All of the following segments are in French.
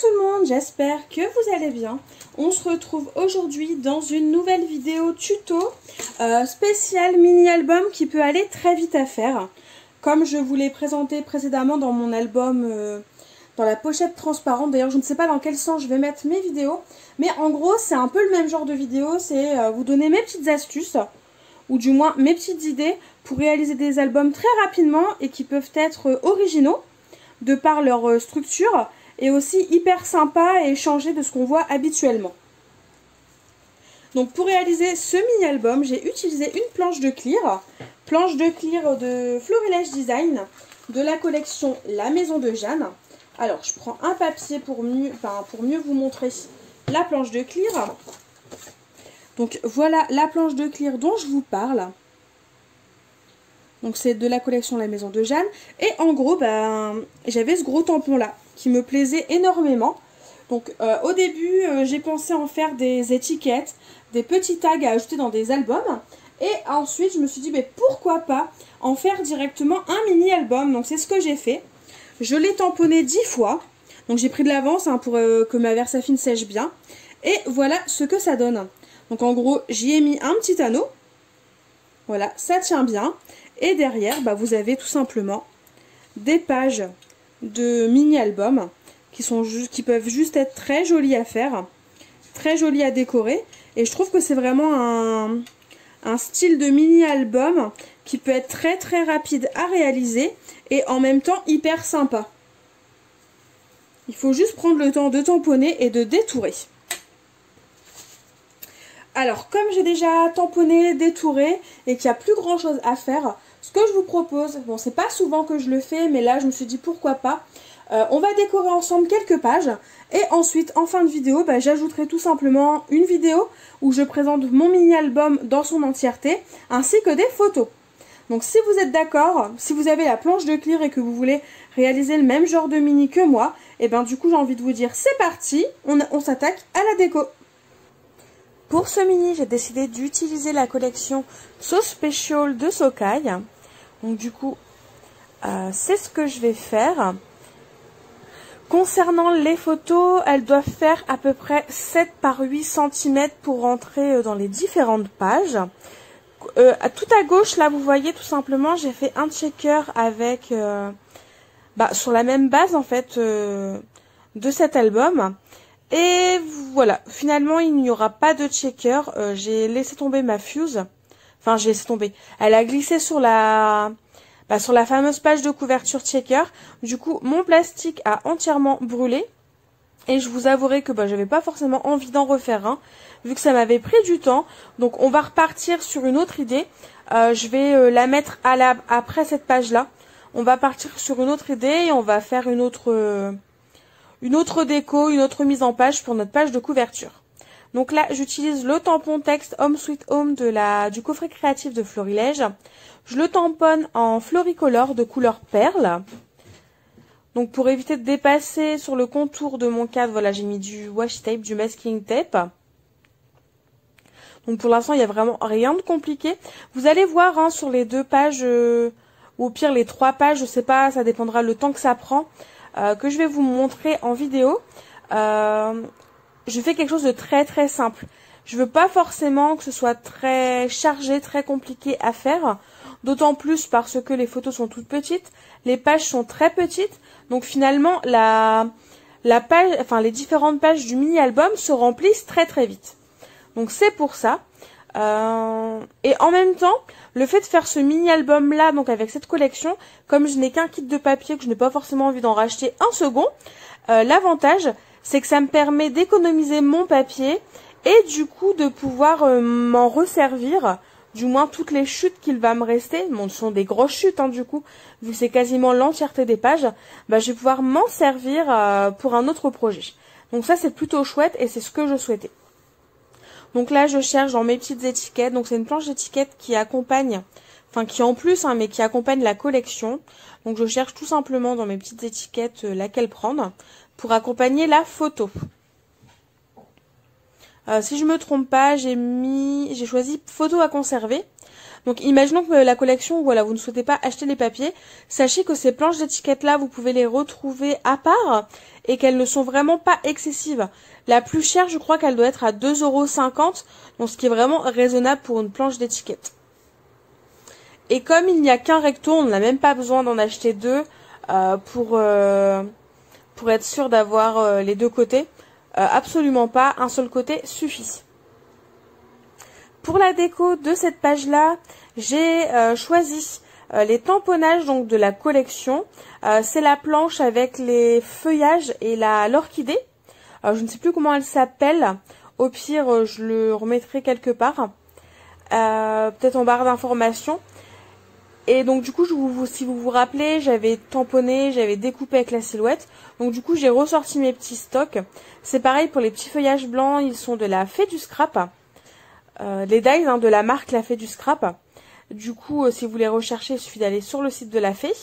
tout le monde, j'espère que vous allez bien. On se retrouve aujourd'hui dans une nouvelle vidéo tuto spéciale mini-album qui peut aller très vite à faire. Comme je vous l'ai présenté précédemment dans mon album, dans la pochette transparente. D'ailleurs, je ne sais pas dans quel sens je vais mettre mes vidéos. Mais en gros, c'est un peu le même genre de vidéo. C'est vous donner mes petites astuces, ou du moins mes petites idées pour réaliser des albums très rapidement et qui peuvent être originaux de par leur structure et aussi hyper sympa et changer de ce qu'on voit habituellement. Donc pour réaliser ce mini-album, j'ai utilisé une planche de clear de Florilège Design de la collection La Maison de Jeanne. Alors je prends un papier pour mieux vous montrer la planche de clear. Donc voilà la planche de clear dont je vous parle. Donc c'est de la collection La Maison de Jeanne. Et en gros, j'avais ce gros tampon là qui me plaisait énormément. Donc au début, j'ai pensé en faire des étiquettes, des petits tags à ajouter dans des albums. Et ensuite, je me suis dit, mais pourquoi pas en faire directement un mini-album. Donc c'est ce que j'ai fait. Je l'ai tamponné 10 fois. Donc j'ai pris de l'avance pour que ma Versafine sèche bien. Et voilà ce que ça donne. Donc en gros, j'y ai mis un petit anneau. Voilà, ça tient bien. Et derrière, vous avez tout simplement des pages de mini-albums qui peuvent juste être très jolies à faire, très jolies à décorer. Et je trouve que c'est vraiment un style de mini-album qui peut être très très rapide à réaliser et en même temps hyper sympa. Il faut juste prendre le temps de tamponner et de détourer. Alors, comme j'ai déjà tamponné, détouré et qu'il n'y a plus grand chose à faire, ce que je vous propose, bon, c'est pas souvent que je le fais, mais là, je me suis dit pourquoi pas. On va décorer ensemble quelques pages et ensuite, en fin de vidéo, j'ajouterai tout simplement une vidéo où je présente mon mini-album dans son entièreté, ainsi que des photos. Donc, si vous êtes d'accord, si vous avez la planche de clear et que vous voulez réaliser le même genre de mini que moi, et du coup, j'ai envie de vous dire, c'est parti, on s'attaque à la déco. Pour ce mini, j'ai décidé d'utiliser la collection So Special de Socai. Donc du coup, c'est ce que je vais faire. Concernant les photos, elles doivent faire à peu près 7 par 8 cm pour rentrer dans les différentes pages. Tout à gauche, là, vous voyez, tout simplement, j'ai fait un checker avec, sur la même base, en fait, de cet album. Et voilà, finalement, il n'y aura pas de checker. J'ai laissé tomber ma fuse. Enfin, j'ai laissé tomber. Elle a glissé sur la fameuse page de couverture checker. Du coup, mon plastique a entièrement brûlé. Et je vous avouerai que j'avais pas forcément envie d'en refaire un, vu que ça m'avait pris du temps. Donc, on va repartir sur une autre idée. Je vais la mettre après cette page-là. On va partir sur une autre idée et on va faire une autre déco, une autre mise en page pour notre page de couverture. Donc là, j'utilise le tampon texte Home Sweet Home du coffret créatif de Florilège. Je le tamponne en Floricolor de couleur perle. Donc pour éviter de dépasser sur le contour de mon cadre, voilà, j'ai mis du washi tape, du masking tape. Donc pour l'instant, il n'y a vraiment rien de compliqué. Vous allez voir sur les 2 pages, ou au pire les 3 pages, je sais pas, ça dépendra le temps que ça prend. Que je vais vous montrer en vidéo. Je fais quelque chose de très très simple. Je veux pas forcément que ce soit très chargé, très compliqué à faire. D'autant plus parce que les photos sont toutes petites. Les pages sont très petites. Donc finalement, les différentes pages du mini-album se remplissent très très vite. Donc c'est pour ça. Et en même temps, le fait de faire ce mini-album là, donc avec cette collection, comme je n'ai qu'un kit de papier, que je n'ai pas forcément envie d'en racheter un second, l'avantage, c'est que ça me permet d'économiser mon papier et du coup de pouvoir m'en resservir, du moins toutes les chutes qu'il va me rester. Bon, ce sont des grosses chutes du coup, vu que c'est quasiment l'entièreté des pages, je vais pouvoir m'en servir pour un autre projet. Donc ça, c'est plutôt chouette et c'est ce que je souhaitais. Donc là, je cherche dans mes petites étiquettes. Donc c'est une planche d'étiquettes qui accompagne, qui en plus, mais qui accompagne la collection. Donc je cherche tout simplement dans mes petites étiquettes laquelle prendre pour accompagner la photo. Si je me trompe pas, j'ai choisi photo à conserver. Donc imaginons que la collection, voilà, vous ne souhaitez pas acheter les papiers, sachez que ces planches d'étiquettes là, vous pouvez les retrouver à part et qu'elles ne sont vraiment pas excessives. La plus chère, je crois qu'elle doit être à 2,50 €, donc ce qui est vraiment raisonnable pour une planche d'étiquette. Et comme il n'y a qu'un recto, on n'a même pas besoin d'en acheter deux pour être sûr d'avoir les deux côtés. Absolument pas, un seul côté suffit. Pour la déco de cette page-là, j'ai choisi les tamponnages donc de la collection. C'est la planche avec les feuillages et l'orchidée. Je ne sais plus comment elle s'appelle. Au pire, je le remettrai quelque part. Peut-être en barre d'informations. Et donc du coup, si vous vous rappelez, j'avais tamponné, j'avais découpé avec la silhouette. Donc du coup, j'ai ressorti mes petits stocks. C'est pareil pour les petits feuillages blancs, ils sont de la Fée du Scrap. Les dies de la marque La Fée du Scrap. Du coup, si vous les recherchez, il suffit d'aller sur le site de La Fée.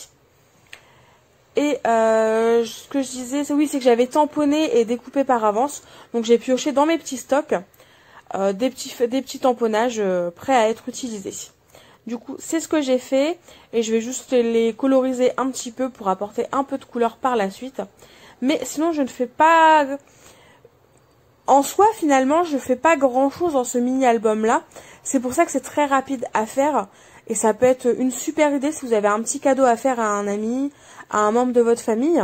Et ce que je disais, oui, c'est que j'avais tamponné et découpé par avance. Donc j'ai pioché dans mes petits stocks des petits tamponnages prêts à être utilisés. Du coup, c'est ce que j'ai fait. Et je vais juste les coloriser un petit peu pour apporter un peu de couleur par la suite. Mais sinon, je ne fais pas... En soi, finalement, je fais pas grand chose dans ce mini-album là. C'est pour ça que c'est très rapide à faire. Et ça peut être une super idée si vous avez un petit cadeau à faire à un ami, à un membre de votre famille.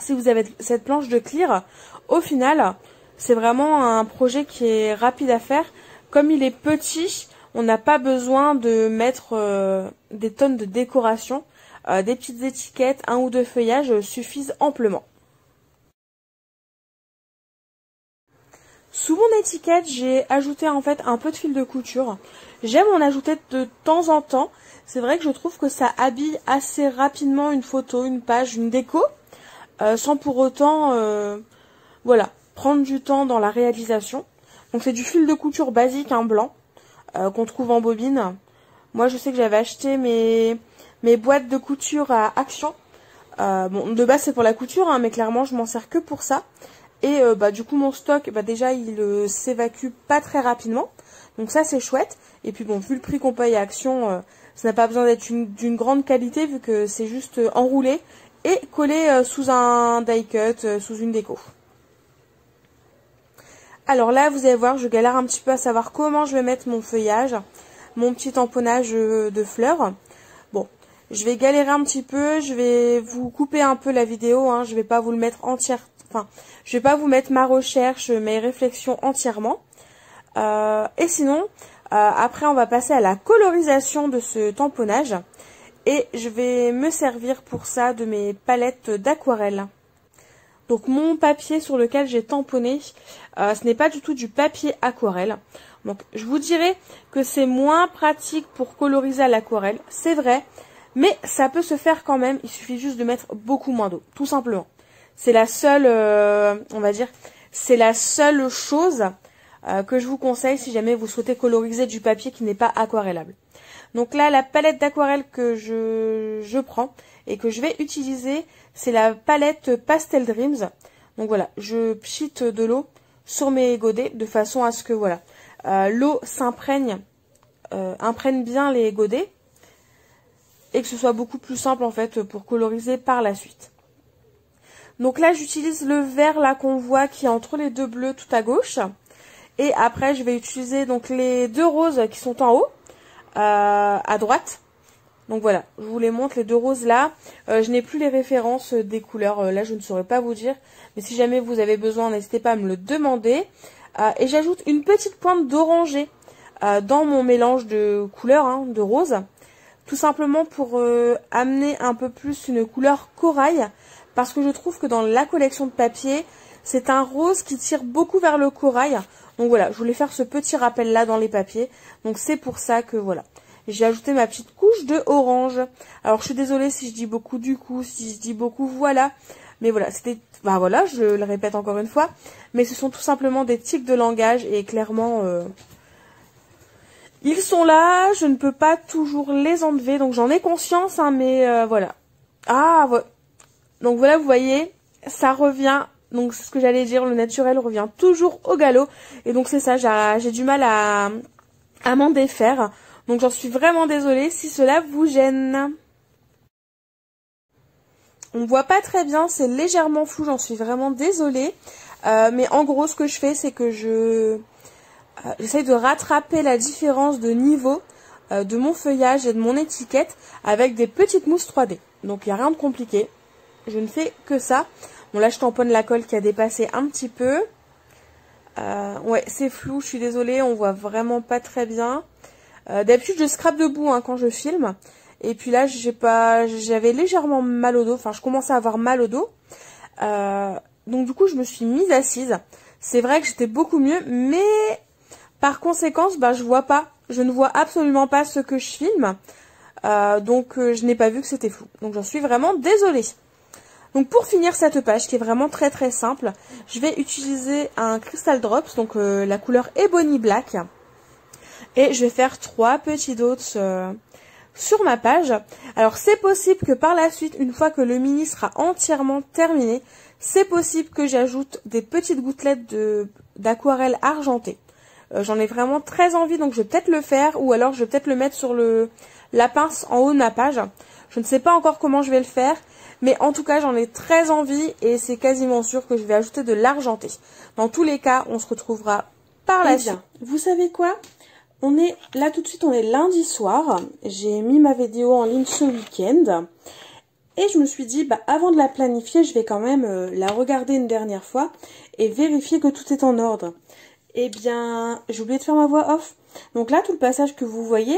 Si vous avez cette planche de clear, au final, c'est vraiment un projet qui est rapide à faire. Comme il est petit, on n'a pas besoin de mettre des tonnes de décoration. Des petites étiquettes, un ou deux feuillages suffisent amplement. Sous mon étiquette, j'ai ajouté en fait un peu de fil de couture. J'aime en ajouter de temps en temps. C'est vrai que je trouve que ça habille assez rapidement une photo, une page, une déco, sans pour autant, voilà, prendre du temps dans la réalisation. Donc c'est du fil de couture basique, un blanc, qu'on trouve en bobine. Moi, je sais que j'avais acheté mes boîtes de couture à Action. Bon, de base c'est pour la couture, hein, mais clairement je m'en sers que pour ça. Et du coup mon stock, déjà il s'évacue pas très rapidement. Donc ça c'est chouette. Et puis bon, vu le prix qu'on paye à Action, ça n'a pas besoin d'être d'une grande qualité vu que c'est juste enroulé et collé sous un die cut, sous une déco. Alors là vous allez voir, je galère un petit peu à savoir comment je vais mettre mon feuillage, mon petit tamponnage de fleurs. Bon, je vais galérer un petit peu, je vais vous couper un peu la vidéo, hein, je vais pas vous le mettre entière. Enfin, je vais pas vous mettre ma recherche, mes réflexions entièrement. Et sinon, après on va passer à la colorisation de ce tamponnage. Et je vais me servir pour ça de mes palettes d'aquarelle. Donc mon papier sur lequel j'ai tamponné, ce n'est pas du tout du papier aquarelle. Donc je vous dirais que c'est moins pratique pour coloriser à l'aquarelle, c'est vrai. Mais ça peut se faire quand même, il suffit juste de mettre beaucoup moins d'eau, tout simplement. C'est la seule, on va dire, c'est la seule chose que je vous conseille si jamais vous souhaitez coloriser du papier qui n'est pas aquarellable. Donc là, la palette d'aquarelle que je prends et que je vais utiliser, c'est la palette Pastel Dreams. Donc voilà, je pchite de l'eau sur mes godets de façon à ce que voilà, l'eau s'imprègne, imprègne bien les godets et que ce soit beaucoup plus simple en fait pour coloriser par la suite. Donc là, j'utilise le vert là qu'on voit qui est entre les deux bleus tout à gauche. Et après, je vais utiliser donc les deux roses qui sont en haut, à droite. Donc voilà, je vous les montre, les deux roses là. Je n'ai plus les références des couleurs, là je ne saurais pas vous dire. Mais si jamais vous avez besoin, n'hésitez pas à me le demander. Et j'ajoute une petite pointe d'orangé dans mon mélange de couleurs, hein, de rose. Tout simplement pour amener un peu plus une couleur corail. Parce que je trouve que dans la collection de papier, c'est un rose qui tire beaucoup vers le corail. Donc voilà, je voulais faire ce petit rappel là dans les papiers. Donc c'est pour ça que voilà, j'ai ajouté ma petite couche de orange. Alors je suis désolée si je dis beaucoup du coup, si je dis beaucoup voilà. Mais voilà, c'était, voilà, je le répète encore une fois. Mais ce sont tout simplement des tics de langage et clairement, ils sont là. Je ne peux pas toujours les enlever. Donc j'en ai conscience, hein, mais voilà. Ah, voilà. Donc voilà, vous voyez, ça revient, donc c'est ce que j'allais dire, le naturel revient toujours au galop. Et donc c'est ça, j'ai du mal à m'en défaire. Donc j'en suis vraiment désolée si cela vous gêne. On voit pas très bien, c'est légèrement flou, j'en suis vraiment désolée. Mais en gros, ce que je fais, c'est que j'essaye de rattraper la différence de niveau de mon feuillage et de mon étiquette avec des petites mousses 3D. Donc il n'y a rien de compliqué. Je ne fais que ça. Bon là je tamponne la colle qui a dépassé un petit peu. Ouais, c'est flou, je suis désolée, on voit vraiment pas très bien. D'habitude je scrape debout hein, quand je filme. Et puis là j'avais légèrement mal au dos, enfin je commençais à avoir mal au dos. Donc du coup je me suis mise assise. C'est vrai que j'étais beaucoup mieux, mais par conséquent je ne vois absolument pas ce que je filme. Donc je n'ai pas vu que c'était flou. Donc j'en suis vraiment désolée. Donc pour finir cette page qui est vraiment très très simple, je vais utiliser un Crystal Drops, donc la couleur Ebony Black. Et je vais faire 3 petits dots sur ma page. Alors c'est possible que par la suite, une fois que le mini sera entièrement terminé, c'est possible que j'ajoute des petites gouttelettes d'aquarelle argentée. J'en ai vraiment très envie, donc je vais peut-être le faire, ou alors je vais peut-être le mettre sur la pince en haut de ma page. Je ne sais pas encore comment je vais le faire, mais en tout cas j'en ai très envie et c'est quasiment sûr que je vais ajouter de l'argenté. Dans tous les cas, on se retrouvera par la suite. Vous savez quoi ? On est là tout de suite, on est lundi soir. J'ai mis ma vidéo en ligne ce week-end. Et je me suis dit, avant de la planifier, je vais quand même la regarder une dernière fois et vérifier que tout est en ordre. Eh bien, j'ai oublié de faire ma voix off. Donc là, tout le passage que vous voyez,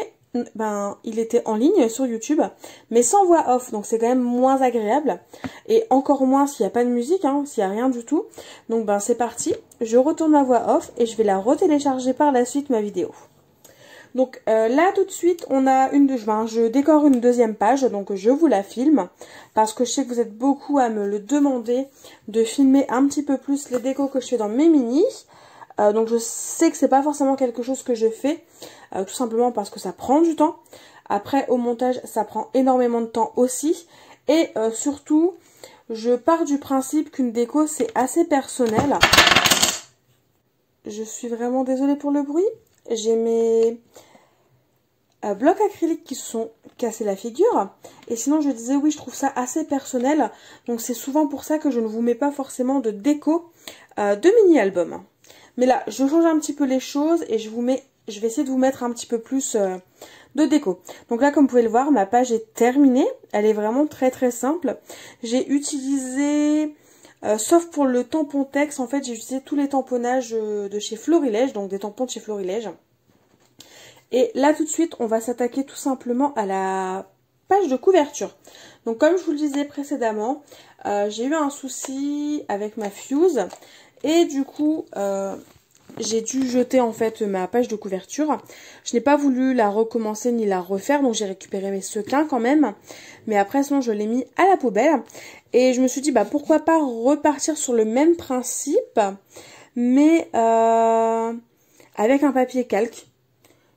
il était en ligne sur YouTube, mais sans voix off. Donc c'est quand même moins agréable. Et encore moins s'il n'y a pas de musique, hein, s'il n'y a rien du tout. Donc c'est parti. Je retourne ma voix off et je vais la retélécharger par la suite, ma vidéo. Donc là tout de suite on a je décore une deuxième page, donc je vous la filme parce que je sais que vous êtes beaucoup à me le demander de filmer un petit peu plus les décos que je fais dans mes mini. Donc je sais que c'est pas forcément quelque chose que je fais, tout simplement parce que ça prend du temps. Après au montage ça prend énormément de temps aussi. Et surtout je pars du principe qu'une déco c'est assez personnel. Je suis vraiment désolée pour le bruit. J'ai mes blocs acryliques qui se sont cassés la figure. Et sinon je disais oui, je trouve ça assez personnel. Donc c'est souvent pour ça que je ne vous mets pas forcément de déco de mini-album. Mais là je change un petit peu les choses et je vais essayer de vous mettre un petit peu plus de déco. Donc là comme vous pouvez le voir, ma page est terminée. Elle est vraiment très très simple. J'ai utilisé... sauf pour le tampon texte, en fait j'ai utilisé tous les tamponnages de chez Florilège, donc des tampons de chez Florilège. Et là tout de suite on va s'attaquer tout simplement à la page de couverture. Donc comme je vous le disais précédemment, j'ai eu un souci avec ma fuse et du coup j'ai dû jeter en fait ma page de couverture. Je n'ai pas voulu la recommencer ni la refaire, donc j'ai récupéré mes sequins quand même. Mais après sinon je l'ai mis à la poubelle. Et je me suis dit pourquoi pas repartir sur le même principe, mais avec un papier calque.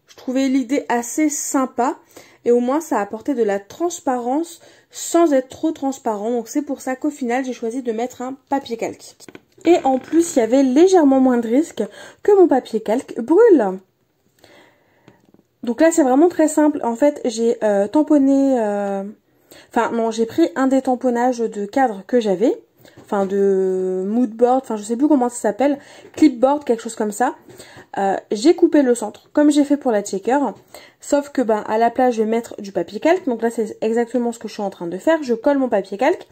Je trouvais l'idée assez sympa et au moins ça apportait de la transparence sans être trop transparent. Donc c'est pour ça qu'au final j'ai choisi de mettre un papier calque. Et en plus, il y avait légèrement moins de risque que mon papier calque brûle. Donc là, c'est vraiment très simple. En fait, j'ai tamponné... j'ai pris un des tamponnages de cadre que j'avais. Enfin, de moodboard, je sais plus comment ça s'appelle. Clipboard, quelque chose comme ça. J'ai coupé le centre, comme j'ai fait pour la checker. Sauf que, à la place, je vais mettre du papier calque. Donc là, c'est exactement ce que je suis en train de faire. Je colle mon papier calque.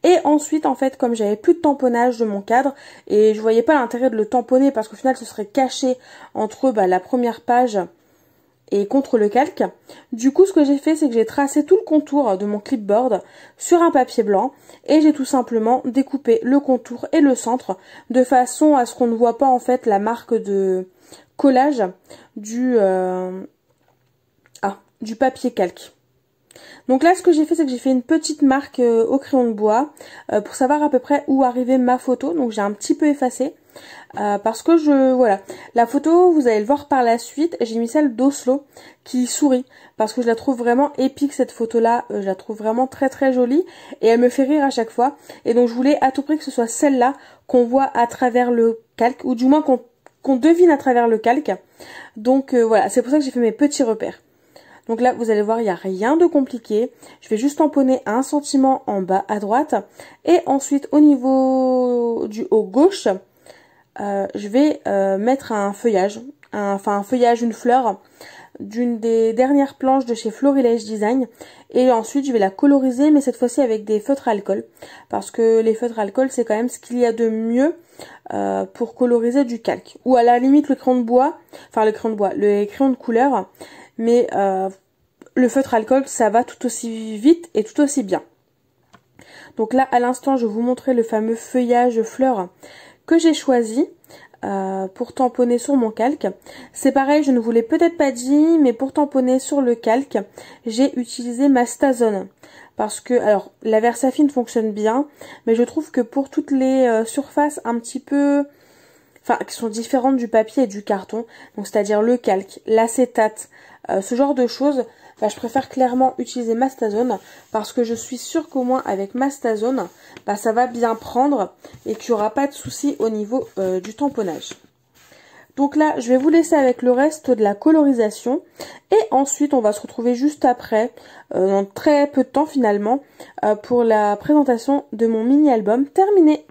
Et ensuite, en fait, comme j'avais plus de tamponnage de mon cadre, et je voyais pas l'intérêt de le tamponner parce qu'au final, ce serait caché entre la première page et contre le calque. Du coup, ce que j'ai fait, c'est que j'ai tracé tout le contour de mon clipboard sur un papier blanc et j'ai tout simplement découpé le contour et le centre de façon à ce qu'on ne voit pas en fait la marque de collage du papier calque. Donc là, ce que j'ai fait, c'est que j'ai fait une petite marque au crayon de bois pour savoir à peu près où arrivait ma photo. Donc j'ai un petit peu effacé. Parce que voilà, la photo vous allez le voir par la suite, j'ai mis celle d'Oslo qui sourit parce que je la trouve vraiment épique cette photo là, je la trouve vraiment très très jolie et elle me fait rire à chaque fois et donc je voulais à tout prix que ce soit celle-là qu'on voit à travers le calque ou du moins qu'on devine à travers le calque. Donc voilà, c'est pour ça que j'ai fait mes petits repères. Donc là, vous allez voir, il n'y a rien de compliqué. Je vais juste tamponner un sentiment en bas à droite. Et ensuite, au niveau du haut gauche, je vais mettre un feuillage. Un feuillage, une fleur d'une des dernières planches de chez Florilège Design. Et ensuite, je vais la coloriser, mais cette fois-ci avec des feutres alcool. Parce que les feutres alcool, c'est quand même ce qu'il y a de mieux pour coloriser du calque. Ou à la limite, le crayon de bois. Enfin, le crayon de bois, le crayon de couleur. Mais le feutre alcool, ça va tout aussi vite et tout aussi bien. Donc là, à l'instant, je vais vous montrer le fameux feuillage fleur que j'ai choisi pour tamponner sur mon calque. C'est pareil, je ne vous l'ai peut-être pas dit, mais pour tamponner sur le calque, j'ai utilisé ma Stazone. Parce que, alors, la Versafine fonctionne bien, mais je trouve que pour toutes les surfaces un petit peu... Enfin, qui sont différentes du papier et du carton, donc c'est-à-dire le calque, l'acétate, ce genre de choses, bah, je préfère clairement utiliser Mastazone parce que je suis sûre qu'au moins avec Mastazone, bah, ça va bien prendre et qu'il n'y aura pas de souci au niveau du tamponnage. Donc là, je vais vous laisser avec le reste de la colorisation et ensuite on va se retrouver juste après, dans très peu de temps finalement, pour la présentation de mon mini-album terminé.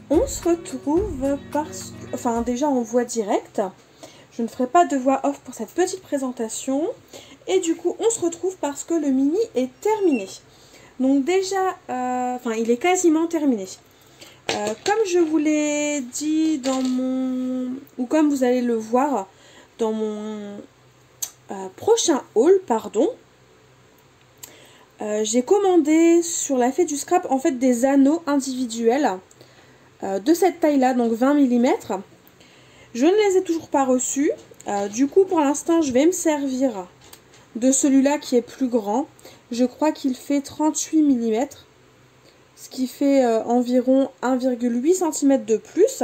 On se retrouve parce que, enfin déjà en voix directe, je ne ferai pas de voix off pour cette petite présentation. Et du coup on se retrouve parce que le mini est terminé. Donc déjà, enfin il est quasiment terminé. Comme je vous l'ai dit dans mon, ou comme vous allez le voir dans mon prochain haul, pardon, j'ai commandé sur la Fête du Scrap en fait des anneaux individuels. De cette taille là, donc 20 mm. Je ne les ai toujours pas reçus. Du coup pour l'instant je vais me servir de celui-là qui est plus grand. Je crois qu'il fait 38 mm. Ce qui fait environ 1,8 cm de plus.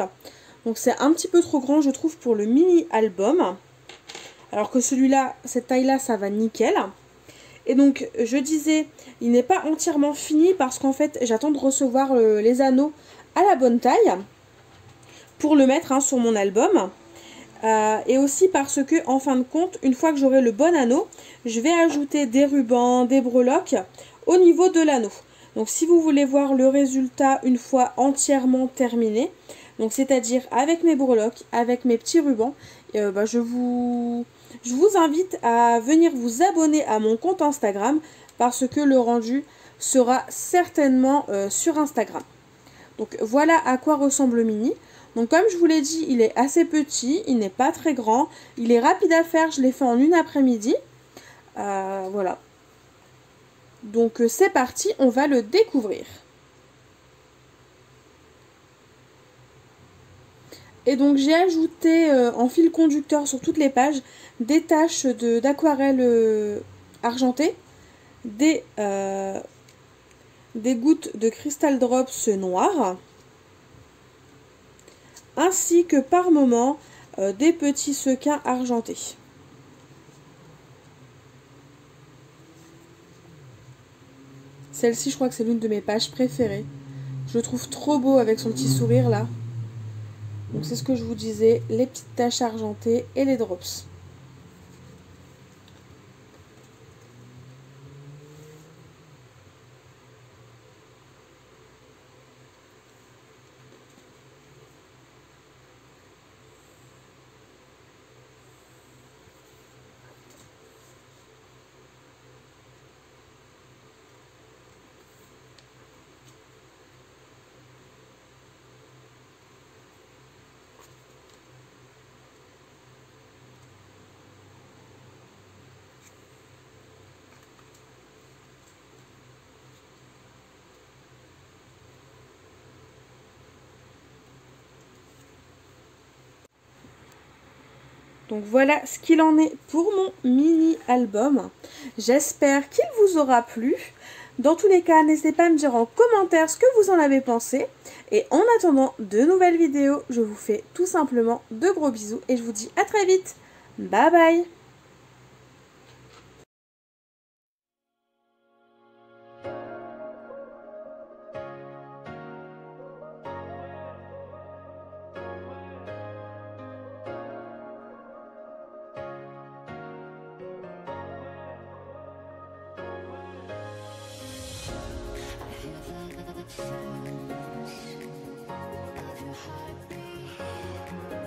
Donc c'est un petit peu trop grand je trouve pour le mini album. Alors que celui-là, cette taille-là, ça va nickel. Et donc je disais, il n'est pas entièrement fini parce qu'en fait j'attends de recevoir les anneaux à la bonne taille pour le mettre sur mon album. Et aussi parce que en fin de compte, une fois que j'aurai le bon anneau, je vais ajouter des rubans, des breloques au niveau de l'anneau. Donc si vous voulez voir le résultat une fois entièrement terminé, donc c'est-à-dire avec mes breloques, avec mes petits rubans, je vous invite à venir vous abonner à mon compte Instagram parce que le rendu sera certainement sur Instagram. Donc voilà à quoi ressemble le mini. Donc comme je vous l'ai dit, il est assez petit, il n'est pas très grand, il est rapide à faire, je l'ai fait en une après-midi. Voilà. Donc c'est parti, on va le découvrir. Et donc j'ai ajouté en fil conducteur sur toutes les pages des taches d'aquarelle argentée, des gouttes de Crystal Drops noires, ainsi que par moments des petits sequins argentés. Celle-ci, je crois que c'est l'une de mes pages préférées. Je le trouve trop beau avec son petit sourire là. Donc c'est ce que je vous disais, les petites taches argentées et les drops. Donc voilà ce qu'il en est pour mon mini-album. J'espère qu'il vous aura plu. Dans tous les cas, n'hésitez pas à me dire en commentaire ce que vous en avez pensé. Et en attendant de nouvelles vidéos, je vous fais tout simplement de gros bisous et je vous dis à très vite. Bye bye! Sounds of your heartbeat.